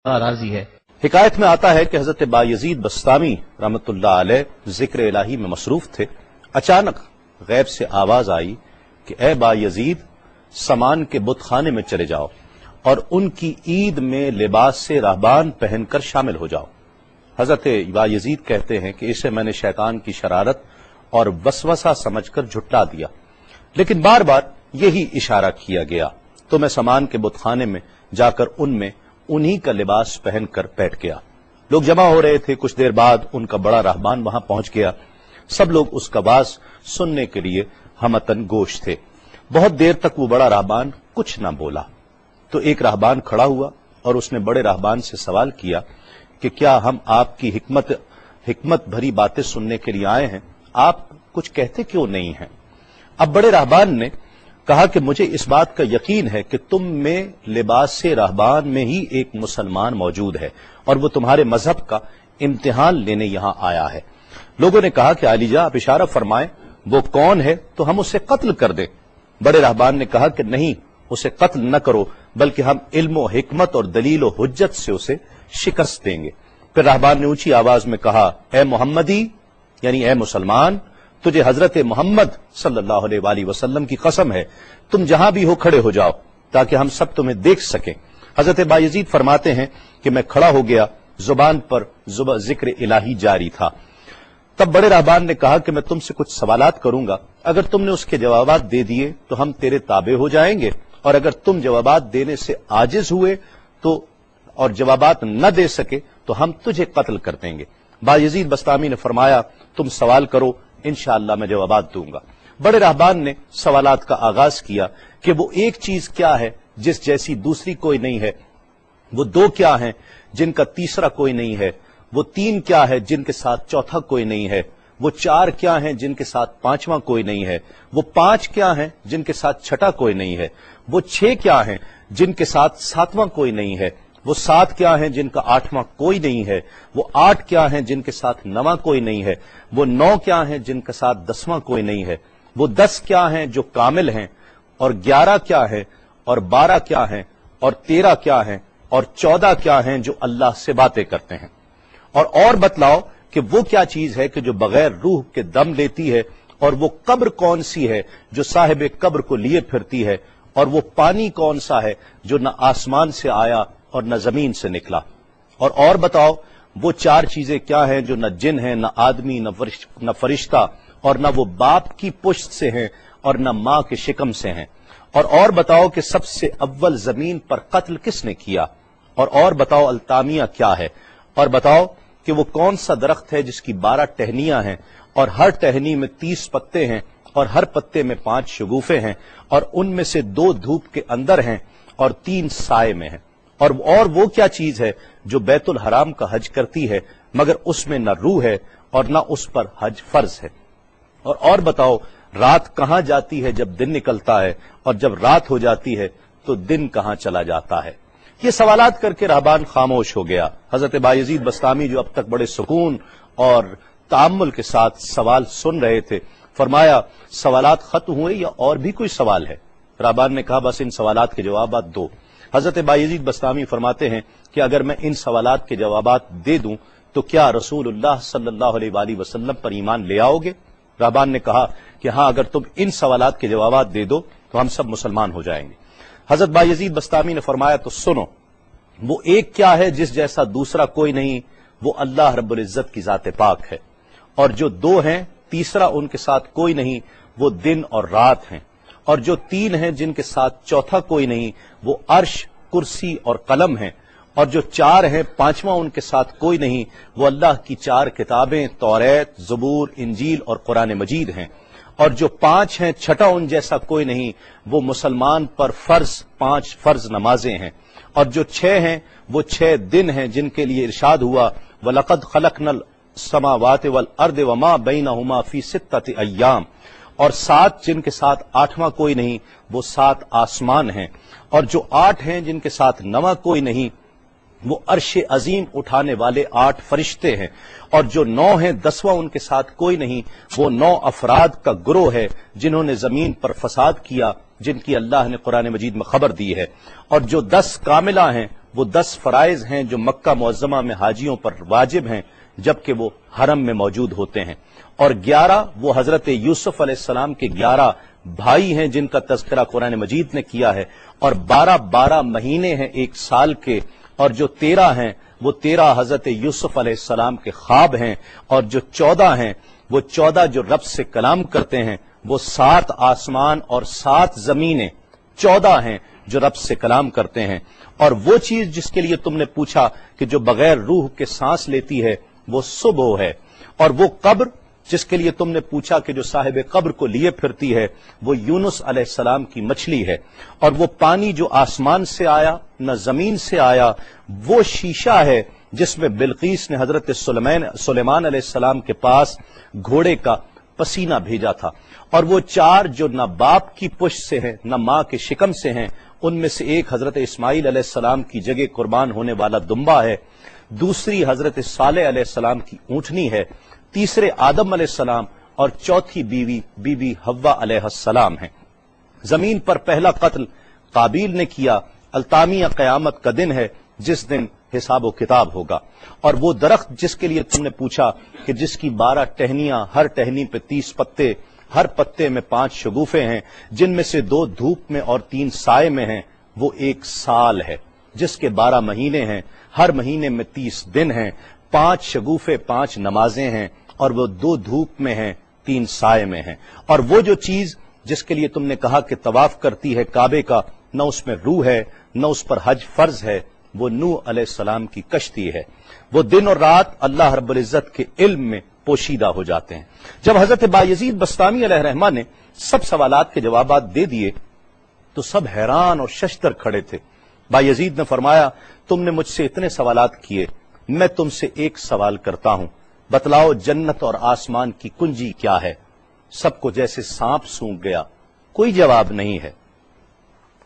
راضی ہے۔ حکایت میں آتا ہے کہ حضرت بایزید بستامی رحمۃ اللہ علیہ ذکر الہی میں مصروف تھے۔ اچانک غیب سے آواز آئی کہ اے بایزید، سامان کے بت خانے میں چلے جاؤ اور ان کی عید میں لباس سے راہبان پہن کر شامل ہو جاؤ۔ حضرت بایزید کہتے ہیں کہ اسے میں نے شیطان کی شرارت اور وسوسہ سمجھ کر جھٹلا دیا، لیکن بار بار یہی اشارہ کیا گیا تو میں سامان کے بت خانے میں جا کر ان میں انہی کا لباس پہن کر بیٹھ گیا۔ لوگ جمع ہو رہے تھے، کچھ دیر بعد ان کا بڑا راہبان وہاں پہنچ گیا۔ سب لوگ اس کا باز سننے کے لیے ہمتن گوش تھے۔ بہت دیر تک وہ بڑا راہبان کچھ نہ بولا تو ایک راہبان کھڑا ہوا اور اس نے بڑے راہبان سے سوال کیا کہ کیا ہم آپ کی حکمت بھری باتیں سننے کے لیے آئے ہیں، آپ کچھ کہتے کیوں نہیں ہیں؟ اب بڑے راہبان نے کہا کہ مجھے اس بات کا یقین ہے کہ تم میں لباس سے راہبان میں ہی ایک مسلمان موجود ہے اور وہ تمہارے مذہب کا امتحان لینے یہاں آیا ہے۔ لوگوں نے کہا کہ علی جاں آپ اشارہ فرمائیں، وہ کون ہے تو ہم اسے قتل کر دیں۔ بڑے راہبان نے کہا کہ نہیں، اسے قتل نہ کرو، بلکہ ہم علم و حکمت اور دلیل و حجت سے اسے شکست دیں گے۔ پھر راہبان نے اونچی آواز میں کہا، اے محمدی، یعنی اے مسلمان، تجھے حضرت محمد صلی اللہ علیہ وآلہ وسلم کی قسم ہے، تم جہاں بھی ہو کھڑے ہو جاؤ تاکہ ہم سب تمہیں دیکھ سکیں۔ حضرت بایزید فرماتے ہیں کہ میں کھڑا ہو گیا، زبان پر ذکر الہی جاری تھا۔ تب بڑے راہبان نے کہا کہ میں تم سے کچھ سوالات کروں گا، اگر تم نے اس کے جوابات دے دیے تو ہم تیرے تابع ہو جائیں گے، اور اگر تم جوابات دینے سے عاجز ہوئے تو اور جوابات نہ دے سکے تو ہم تجھے قتل کر دیں گے۔ بایزید بستامی نے فرمایا، تم سوال کرو، انشاءاللہ میں جوابات دوں گا۔ بڑے راہبان نے سوالات کا آغاز کیا کہ وہ ایک چیز کیا ہے جس جیسی دوسری کوئی نہیں ہے، وہ دو کیا ہیں جن کا تیسرا کوئی نہیں ہے، وہ تین کیا ہے جن کے ساتھ چوتھا کوئی نہیں ہے، وہ چار کیا ہیں جن کے ساتھ پانچواں کوئی نہیں ہے، وہ پانچ کیا ہیں جن کے ساتھ چھٹا کوئی نہیں ہے، وہ چھ کیا ہیں جن کے ساتھ ساتواں کوئی نہیں ہے، وہ سات کیا ہیں جن کا آٹھواں کوئی نہیں ہے، وہ آٹھ کیا ہیں جن کے ساتھ نواں کوئی نہیں ہے، وہ نو کیا ہیں جن کے ساتھ دسواں کوئی نہیں ہے، وہ 10 کیا ہیں جو کامل ہیں، اور 11 کیا ہے، اور 12 کیا ہیں، اور 13 کیا ہیں، اور 14 کیا ہیں جو اللہ سے باتیں کرتے ہیں۔ اور بتلاؤ کہ وہ کیا چیز ہے کہ جو بغیر روح کے دم لیتی ہے، اور وہ قبر کون سی ہے جو صاحب قبر کو لیے پھرتی ہے، اور وہ پانی کون سا ہے جو نہ آسمان سے آیا اور نہ زمین سے نکلا۔ اور بتاؤ وہ چار چیزیں کیا ہیں جو نہ جن ہیں، نہ آدمی، نہ فرشتہ، اور نہ وہ باپ کی پشت سے ہیں اور نہ ماں کے شکم سے ہیں۔ اور بتاؤ کہ سب سے اول زمین پر قتل کس نے کیا، اور بتاؤ التامیہ کیا ہے، اور بتاؤ کہ وہ کون سا درخت ہے جس کی 12 ٹہنیاں ہیں اور ہر ٹہنی میں 30 پتے ہیں اور ہر پتے میں 5 شگوفے ہیں، اور ان میں سے 2 دھوپ کے اندر ہیں اور 3 سائے میں ہیں۔ اور وہ کیا چیز ہے جو بیت الحرام کا حج کرتی ہے مگر اس میں نہ روح ہے اور نہ اس پر حج فرض ہے۔ اور بتاؤ رات کہاں جاتی ہے جب دن نکلتا ہے، اور جب رات ہو جاتی ہے تو دن کہاں چلا جاتا ہے۔ یہ سوالات کر کے راہبان خاموش ہو گیا۔ حضرت بایزید بستامی جو اب تک بڑے سکون اور تأمل کے ساتھ سوال سن رہے تھے، فرمایا سوالات ختم ہوئے یا اور بھی کوئی سوال ہے؟ راہبان نے کہا بس ان سوالات کے جوابات دو۔ حضرت بایزید بستامی فرماتے ہیں کہ اگر میں ان سوالات کے جوابات دے دوں تو کیا رسول اللہ صلی اللہ علیہ وآلہ وسلم پر ایمان لے آؤ گے؟ راہبان نے کہا کہ ہاں، اگر تم ان سوالات کے جوابات دے دو تو ہم سب مسلمان ہو جائیں گے۔ حضرت بایزید بستامی نے فرمایا تو سنو، وہ ایک کیا ہے جس جیسا دوسرا کوئی نہیں، وہ اللہ رب العزت کی ذات پاک ہے، اور جو 2 ہیں تیسرا ان کے ساتھ کوئی نہیں، وہ دن اور رات ہیں، اور جو 3 ہیں جن کے ساتھ چوتھا کوئی نہیں، وہ عرش، کرسی اور قلم ہیں، اور جو 4 ہیں پانچواں ان کے ساتھ کوئی نہیں، وہ اللہ کی 4 کتابیں توریت، زبور، انجیل اور قرآن مجید ہیں، اور جو 5 ہیں چھٹا ان جیسا کوئی نہیں، وہ مسلمان پر 5 فرض نمازیں ہیں، اور جو 6 ہیں وہ 6 دن ہیں جن کے لیے ارشاد ہوا وَلَقَدْ خَلَقْنَا السَّمَاوَاتِ وَالْأَرْضَ وَمَا بَيْنَهُمَا فِي 6 أَيَّامٍ، اور 7 جن کے ساتھ 8واں کوئی نہیں، وہ 7 آسمان ہیں، اور جو 8 ہیں جن کے ساتھ 9واں کوئی نہیں، وہ عرش عظیم اٹھانے والے 8 فرشتے ہیں، اور جو 9 ہیں 10واں ان کے ساتھ کوئی نہیں، وہ 9 افراد کا گروہ ہے جنہوں نے زمین پر فساد کیا، جن کی اللہ نے قرآن مجید میں خبر دی ہے، اور جو 10 کاملہ ہیں وہ 10 فرائض ہیں جو مکہ معظمہ میں حاجیوں پر واجب ہیں جبکہ وہ حرم میں موجود ہوتے ہیں، اور 11 وہ حضرت یوسف علیہ السلام کے 11 بھائی ہیں جن کا تذکرہ قرآن مجید نے کیا ہے، اور 12 مہینے ہیں ایک سال کے، اور جو 13 ہیں وہ 13 حضرت یوسف علیہ السلام کے خواب ہیں، اور جو 14 ہیں وہ 14 جو رب سے کلام کرتے ہیں، وہ 7 آسمان اور 7 زمینیں 14 ہیں جو رب سے کلام کرتے ہیں، اور وہ چیز جس کے لیے تم نے پوچھا کہ جو بغیر روح کے سانس لیتی ہے وہ صبح ہے، اور وہ قبر جس کے لیے تم نے پوچھا کہ جو صاحب قبر کو لیے پھرتی ہے وہ یونس علیہ السلام کی مچھلی ہے، اور وہ پانی جو آسمان سے آیا نہ زمین سے آیا وہ شیشہ ہے جس میں بلقیس نے حضرت سلیمان علیہ السلام کے پاس گھوڑے کا پسینہ بھیجا تھا، اور وہ 4 جو نہ باپ کی پشت سے ہیں نہ ماں کے شکم سے ہیں، ان میں سے ایک حضرت اسماعیل علیہ السلام کی جگہ قربان ہونے والا دمبا ہے، دوسری حضرت صالح علیہ السلام کی اونٹنی ہے، تیسرے آدم علیہ السلام، اور چوتھی بی بی حوا علیہ السلام ہیں۔ زمین پر پہلا قتل قابیل نے کیا، التامیہ قیامت کا دن ہے جس دن حساب و کتاب ہوگا، اور وہ درخت جس کے لیے تم نے پوچھا کہ جس کی 12 ٹہنیاں، ہر ٹہنی پہ 30 پتے، ہر پتے میں 5 شگوفے ہیں جن میں سے 2 دھوپ میں اور 3 سائے میں ہیں، وہ 1 سال ہے جس کے 12 مہینے ہیں، ہر مہینے میں 30 دن ہیں، 5 شگوفے 5 نمازیں ہیں، اور وہ 2 دھوپ میں ہیں 3 سائے میں ہیں، اور وہ جو چیز جس کے لیے تم نے کہا کہ طواف کرتی ہے کعبے کا، نہ اس میں روح ہے نہ اس پر حج فرض ہے، وہ نوح علیہ السلام کی کشتی ہے، وہ دن اور رات اللہ رب العزت کے علم میں پوشیدہ ہو جاتے ہیں۔ جب حضرت بایزید بسطامی علیہ رحمہ نے سب سوالات کے جوابات دے دیے تو سب حیران اور ششدر کھڑے تھے۔ بایزید نے فرمایا تم نے مجھ سے اتنے سوالات کیے، میں تم سے ایک سوال کرتا ہوں، بتلاؤ جنت اور آسمان کی کنجی کیا ہے؟ سب کو جیسے سانپ سونگھ گیا، کوئی جواب نہیں ہے۔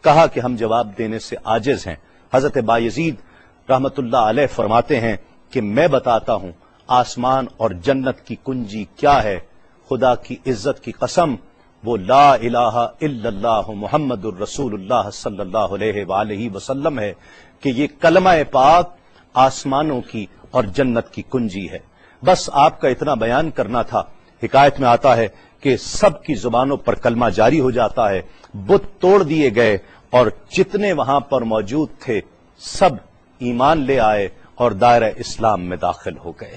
کہا کہ ہم جواب دینے سے عاجز ہیں۔ حضرت بایزید رحمت اللہ علیہ فرماتے ہیں کہ میں بتاتا ہوں آسمان اور جنت کی کنجی کیا ہے، خدا کی عزت کی قسم وہ لا الہ الا اللہ محمد الرسول اللہ صلی اللہ علیہ وآلہ وسلم ہے کہ یہ کلمہ پاک آسمانوں کی اور جنت کی کنجی ہے۔ بس آپ کا اتنا بیان کرنا تھا۔ حکایت میں آتا ہے کہ سب کی زبانوں پر کلمہ جاری ہو جاتا ہے، بت توڑ دیے گئے اور جتنے وہاں پر موجود تھے سب ایمان لے آئے اور دائرہ اسلام میں داخل ہو گئے۔